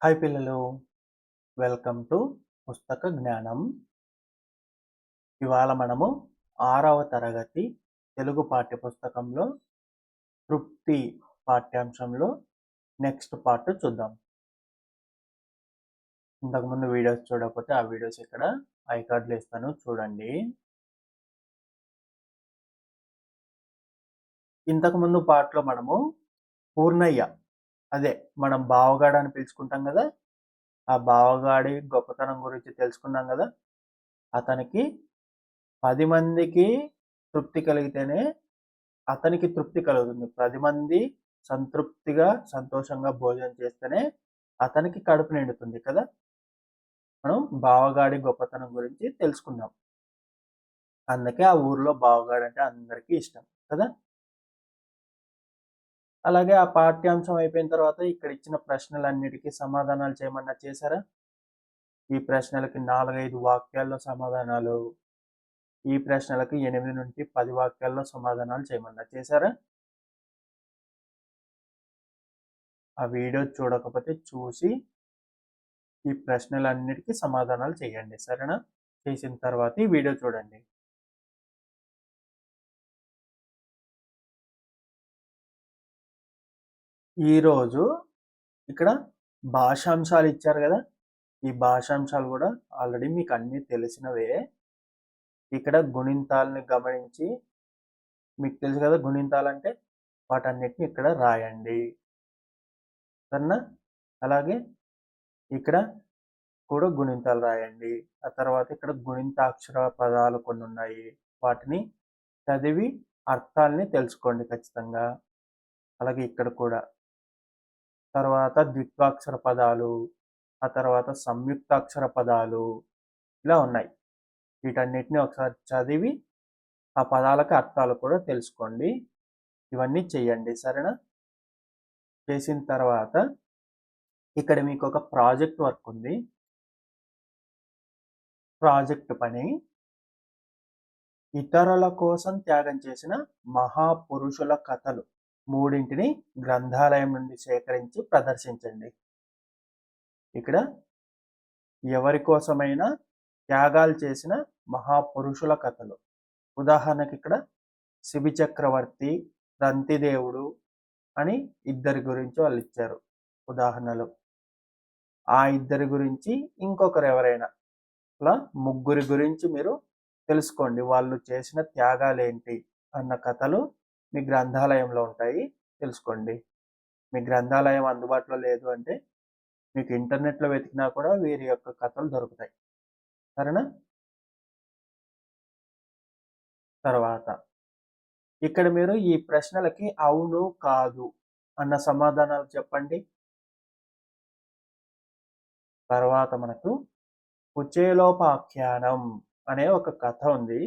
Hi పిల్లలు, welcome to పుస్తక జ్ఞానం. ఇవాళ మనము 6వ తరగతి తెలుగు పాఠ్యపుస్తకంలో తృప్తి పాఠ్యాంశంలో నెక్స్ట్ పార్ట్ చూద్దాం. ఇంతకుముందు వీడియోస్ చూడకపోతే ఆ వీడియోస్ ఇక్కడ ఐకార్డులు ఇస్తాను, చూడండి. ఇంతకుముందు పార్ట్లో మనము పూర్ణయ్య, అదే మనం బావగాడు అని పిలుచుకుంటాం కదా, ఆ బావగాడి గొప్పతనం గురించి తెలుసుకున్నాం కదా. అతనికి 10 మందికి తృప్తి కలిగితేనే అతనికి తృప్తి కలుగుతుంది. 10 మంది సంతృప్తిగా సంతోషంగా భోజనం చేస్తేనే అతనికి కడుపు నిండుతుంది కదా. మనం బావగాడి గొప్పతనం గురించి తెలుసుకుందాం. అందుకే ఆ ఊర్లో బావగాడు అంటే అందరికీ ఇష్టం కదా. అలాగే ఆ పాఠ్యాంశం అయిపోయిన తర్వాత ఇక్కడ ఇచ్చిన ప్రశ్నలన్నిటికీ సమాధానాలు చేయమన్నా చేశారా? ఈ ప్రశ్నలకి 4-5 వాక్యాల్లో సమాధానాలు, ఈ ప్రశ్నలకి 8 నుండి 10 వాక్యాల్లో సమాధానాలు చేయమన్నా చేశారా? ఆ వీడియో చూడకపోతే చూసి ఈ ప్రశ్నలన్నిటికీ సమాధానాలు చేయండి, సరేనా? చేసిన తర్వాత ఈ వీడియో చూడండి. ఈరోజు ఇక్కడ భాషాంశాలు ఇచ్చారు కదా. ఈ భాషాంశాలు కూడా ఆల్రెడీ మీకు అన్నీ తెలిసినవే. ఇక్కడ గుణింతాలని గమనించి, మీకు తెలుసు కదా గుణింతాలంటే, వాటన్నిటిని ఇక్కడ రాయండి, సరేనా? అలాగే ఇక్కడ కూడా గుణింతాలు రాయండి. ఆ తర్వాత ఇక్కడ గుణింతాక్షర పదాలు కొన్ని ఉన్నాయి, వాటిని చదివి అర్థాలని తెలుసుకోండి ఖచ్చితంగా. అలాగే ఇక్కడ కూడా తర్వాత ద్విత్వాక్షర పదాలు, ఆ తర్వాత సంయుక్తాక్షర పదాలు ఇలా ఉన్నాయి. వీటన్నిటిని ఒకసారి చదివి ఆ పదాలకు అర్థాలు కూడా తెలుసుకోండి. ఇవన్నీ చెయ్యండి, సరేనా? చేసిన తర్వాత ఇక్కడ మీకు ఒక ప్రాజెక్ట్ వర్క్ ఉంది. ప్రాజెక్ట్ పని ఇతరుల కోసం త్యాగం చేసిన మహాపురుషుల కథలు 3 గ్రంథాలయం నుండి సేకరించి ప్రదర్శించండి. ఇక్కడ ఎవరి కోసమైనా త్యాగాలు చేసిన మహాపురుషుల కథలు, ఉదాహరణకి ఇక్కడ శిబి చక్రవర్తి, రంతిదేవుడు అని 2 గురించి వాళ్ళు ఇచ్చారు ఉదాహరణలు. ఆ 2 గురించి ఇంకొకరు ఎవరైనా, అలా 3 గురించి మీరు తెలుసుకోండి. వాళ్ళు చేసిన త్యాగాలు ఏంటి అన్న కథలు మీ గ్రంథాలయంలో ఉంటాయి, తెలుసుకోండి. మీ గ్రంథాలయం అందుబాటులో లేదు అంటే మీకు ఇంటర్నెట్లో వెతికినా కూడా వీరి యొక్క కథలు దొరుకుతాయి, సరేనా? తర్వాత ఇక్కడ మీరు ఈ ప్రశ్నలకి అవును కాదు అన్న సమాధానాలు చెప్పండి. తర్వాత మనకు కుచేలోపాఖ్యానం అనే ఒక కథ ఉంది,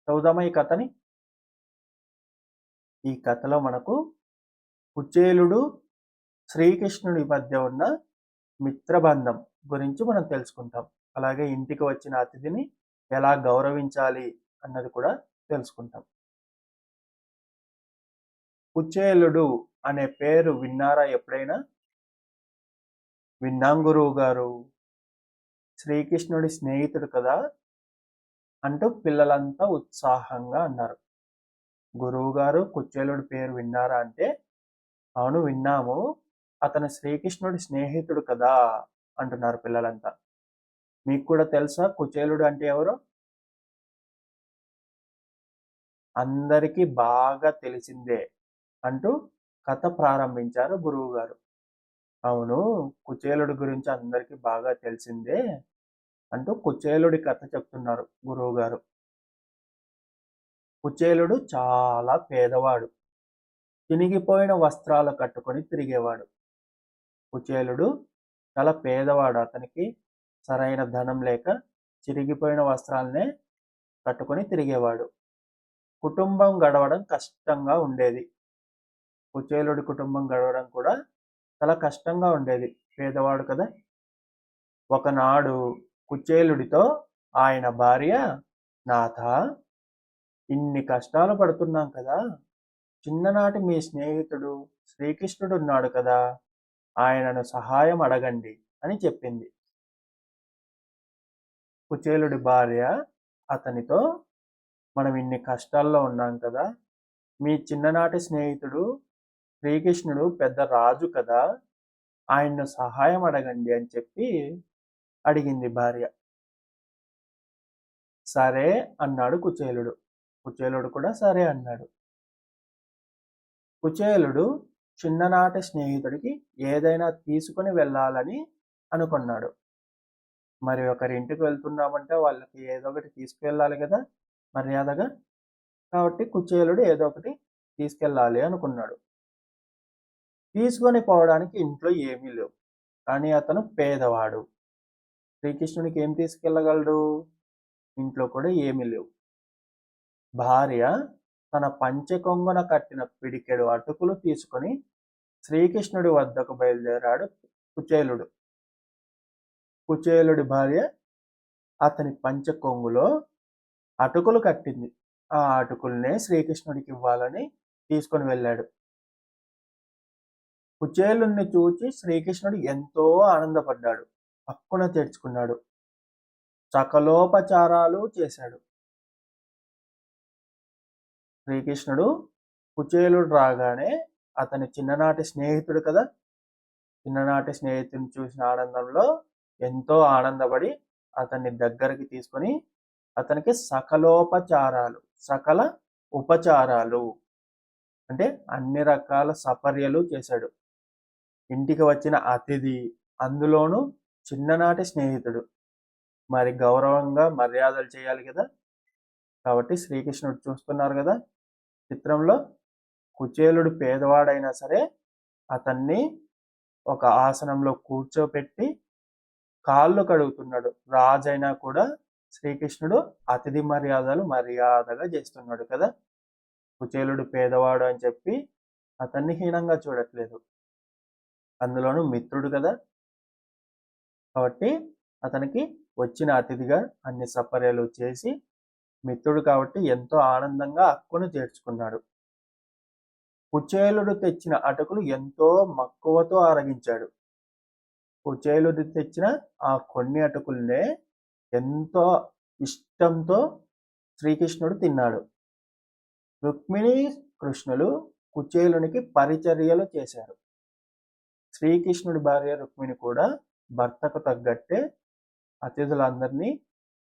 చదువుదామా ఈ కథని. ఈ కథలో మనకు కుచేలుడు శ్రీకృష్ణుడి మధ్య ఉన్న మిత్రబంధం గురించి మనం తెలుసుకుంటాం. అలాగే ఇంటికి వచ్చిన అతిథిని ఎలా గౌరవించాలి అన్నది కూడా తెలుసుకుంటాం. కుచేలుడు అనే పేరు విన్నారా ఎప్పుడైనా? విన్నాం గురువు గారు, శ్రీకృష్ణుడి స్నేహితుడు కదా అంటూ పిల్లలంతా ఉత్సాహంగా అన్నారు. గురువు గారు కుచేలుడి పేరు విన్నారా అంటే, అవును విన్నాము, అతను శ్రీకృష్ణుడి స్నేహితుడు కదా అంటున్నారు పిల్లలంతా. మీకు కూడా తెలుసా కుచేలుడు అంటే ఎవరు? అందరికీ బాగా తెలిసిందే అంటూ కథ ప్రారంభించారు గురువు గారు. అవును, కుచేలుడి గురించి అందరికీ బాగా తెలిసిందే అంటూ కుచేలుడి కథ చెప్తున్నారు గురువు గారు. కుచేలుడు చాలా పేదవాడు, చినిగిపోయిన వస్త్రాలు కట్టుకొని తిరిగేవాడు. కుచేలుడు చాలా పేదవాడు, అతనికి సరైన ధనం లేక చిరిగిపోయిన వస్త్రాలనే కట్టుకొని తిరిగేవాడు. కుటుంబం గడవడం కష్టంగా ఉండేది. కుచేలుడి కుటుంబం గడవడం కూడా చాలా కష్టంగా ఉండేది, పేదవాడు కదా. ఒకనాడు కుచేలుడితో ఆయన భార్య, నాథ, ఇన్ని కష్టాలు పడుతున్నాం కదా, చిన్ననాటి మీ స్నేహితుడు శ్రీకృష్ణుడు ఉన్నాడు కదా, ఆయనను సహాయం అడగండి అని చెప్పింది. కుచేలుడి భార్య అతనితో, మనం ఇన్ని కష్టాల్లో ఉన్నాం కదా, మీ చిన్ననాటి స్నేహితుడు శ్రీకృష్ణుడు పెద్ద రాజు కదా, ఆయన్ను సహాయం అడగండి అని చెప్పి అడిగింది భార్య. సరే అన్నాడు కుచేలుడు. కుచేలుడు కూడా సరే అన్నాడు. కుచేలుడు చిన్ననాటి స్నేహితుడికి ఏదైనా తీసుకుని వెళ్ళాలని అనుకున్నాడు. మరి ఒకరింటికి వెళ్తున్నామంటే వాళ్ళకి ఏదో ఒకటి తీసుకువెళ్ళాలి కదా మర్యాదగా. కాబట్టి కుచేలుడు ఏదో ఒకటి తీసుకెళ్ళాలి అనుకున్నాడు. తీసుకొని పోవడానికి ఇంట్లో ఏమీ లేవు, కానీ అతను పేదవాడు. శ్రీకృష్ణునికి ఏం తీసుకెళ్ళగలడు? ఇంట్లో కూడా ఏమీ లేవు. భార్య తన పంచె కొంగున కట్టిన పిడికెడు అటుకులు తీసుకొని శ్రీకృష్ణుడి వద్దకు బయలుదేరాడు కుచేలుడు. కుచేలుడి భార్య అతని పంచె కొంగులో అటుకులు కట్టింది. ఆ అటుకుల్నే శ్రీకృష్ణుడికి ఇవ్వాలని తీసుకొని వెళ్ళాడు. కుచేలుణ్ణి చూచి శ్రీకృష్ణుడు ఎంతో ఆనందపడ్డాడు. పక్కున తెరుచుకున్నాడు. సకలోపచారాలు చేశాడు. శ్రీకృష్ణుడు కుచేలుడు రాగానే అతని చిన్ననాటి స్నేహితుడు కదా, చిన్ననాటి స్నేహితుడిని చూసిన ఆనందంలో ఎంతో ఆనందపడి అతన్ని దగ్గరికి తీసుకొని అతనికి సకలోపచారాలు, సకల ఉపచారాలు అంటే అన్ని రకాల సపర్యలు చేశాడు. ఇంటికి వచ్చిన అతిథి, అందులోనూ చిన్ననాటి స్నేహితుడు, మరి గౌరవంగా మర్యాదలు చేయాలి కదా. కాబట్టి శ్రీకృష్ణుడు చూస్తున్నారు కదా చిత్రంలో, కుచేలుడు పేదవాడైనా సరే అతన్ని ఒక ఆసనంలో కూర్చోపెట్టి కాళ్ళు కడుగుతున్నాడు. రాజైనా కూడా శ్రీకృష్ణుడు అతిథి మర్యాదగా చేస్తున్నాడు కదా. కుచేలుడు పేదవాడు అని చెప్పి అతన్ని హీనంగా చూడట్లేదు. అందులోనూ మిత్రుడు కదా, కాబట్టి అతనికి వచ్చిన అతిథిగా అన్ని సపర్యలు చేసి, మిత్రుడు కాబట్టి ఎంతో ఆనందంగా హక్కును చేర్చుకున్నాడు. కుచేలుడు తెచ్చిన అటుకులు ఎంతో మక్కువతో ఆరగించాడు. కుచేలుడు తెచ్చిన ఆ కొన్ని అటుకుల్నే ఎంతో ఇష్టంతో శ్రీకృష్ణుడు తిన్నాడు. రుక్మిణి కృష్ణులు కుచేలునికి పరిచర్యలు చేశారు. శ్రీకృష్ణుడి భార్య రుక్మిణి కూడా భర్తకు తగ్గట్టే అతిథులందరినీ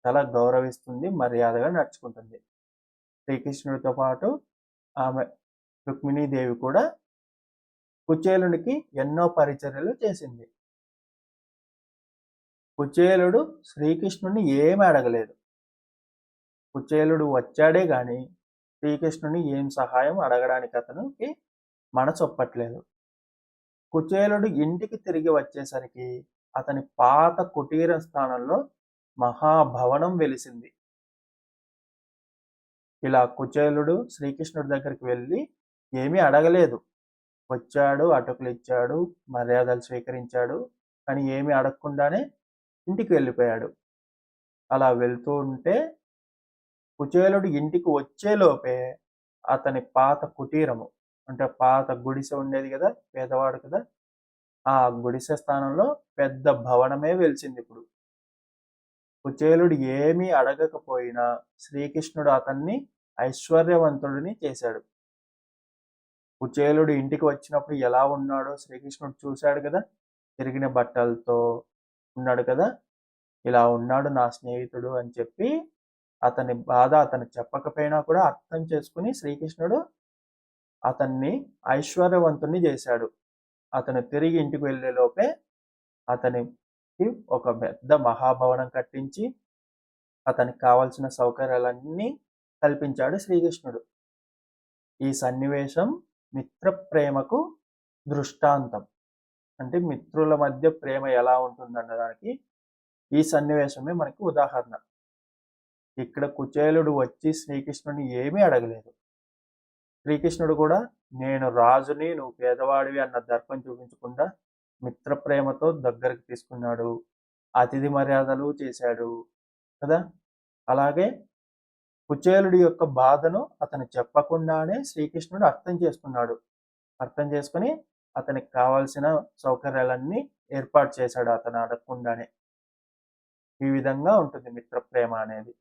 చాలా గౌరవిస్తుంది, మర్యాదగా నడుచుకుంటుంది. శ్రీకృష్ణుడితో పాటు ఆమె రుక్మిణీదేవి కూడా కుచేలునికి ఎన్నో పరిచర్యలు చేసింది. కుచేలుడు శ్రీకృష్ణుని ఏమి అడగలేదు. కుచేలుడు వచ్చాడే గాని శ్రీకృష్ణుని ఏం సహాయం అడగడానికి అతనికి మనసొప్పట్లేదు. కుచేలుడు ఇంటికి తిరిగి వచ్చేసరికి అతని పాత కుటీర స్థానంలో మహాభవనం వెలిసింది. ఇలా కుచేలుడు శ్రీకృష్ణుడి దగ్గరికి వెళ్ళి ఏమీ అడగలేదు. వచ్చాడు, అటుకులు ఇచ్చాడు, మర్యాదలు స్వీకరించాడు, కానీ ఏమీ అడగకుండానే ఇంటికి వెళ్ళిపోయాడు. అలా వెళ్తూ ఉంటే కుచేలుడు ఇంటికి వచ్చేలోపే అతని పాత కుటీరము అంటే పాత గుడిసె ఉండేది కదా, పేదవాడు కదా, ఆ గుడిసె స్థానంలో పెద్ద భవనమే వెలిసింది. ఇప్పుడు కుచేలుడు ఏమీ అడగకపోయినా శ్రీకృష్ణుడు అతన్ని ఐశ్వర్యవంతుడిని చేశాడు. కుచేలుడు ఇంటికి వచ్చినప్పుడు ఎలా ఉన్నాడో శ్రీకృష్ణుడు చూశాడు కదా, తిరిగిన బట్టలతో ఉన్నాడు కదా. ఇలా ఉన్నాడు నా స్నేహితుడు అని చెప్పి అతని బాధ అతను చెప్పకపోయినా కూడా అర్థం చేసుకుని శ్రీకృష్ణుడు అతన్ని ఐశ్వర్యవంతుణ్ణి చేశాడు. అతను తిరిగి ఇంటికి వెళ్ళే లోపే అతనికి ఒక పెద్ద మహాభవనం కట్టించి అతనికి కావలసిన సౌకర్యాలన్నీ కల్పించాడు శ్రీకృష్ణుడు. ఈ సన్నివేశం మిత్ర ప్రేమకు దృష్టాంతం. అంటే మిత్రుల మధ్య ప్రేమ ఎలా ఉంటుందన్నదానికి ఈ సన్నివేశమే మనకి ఉదాహరణ. ఇక్కడ కుచేలుడు వచ్చి శ్రీకృష్ణుని ఏమీ అడగలేదు. శ్రీకృష్ణుడు కూడా నేను రాజుని, నువ్వు పేదవాడివి అన్న దర్పం చూపించకుండా మిత్ర ప్రేమతో దగ్గరికి తీసుకున్నాడు, అతిథి మర్యాదలు చేశాడు కదా. అలాగే కుచేలుడి యొక్క బాధను అతను చెప్పకుండానే శ్రీకృష్ణుడు అర్థం చేసుకున్నాడు. అర్థం చేసుకుని అతనికి కావాల్సిన సౌకర్యాలన్నీ ఏర్పాటు చేశాడు అతను అడగకుండానే. ఈ విధంగా ఉంటుంది మిత్ర ప్రేమ అనేది.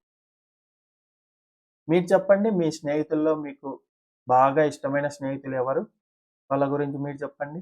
మీరు చెప్పండి, మీ స్నేహితుల్లో మీకు బాగా ఇష్టమైన స్నేహితులు ఎవరు? వాళ్ళ గురించి మీరు చెప్పండి.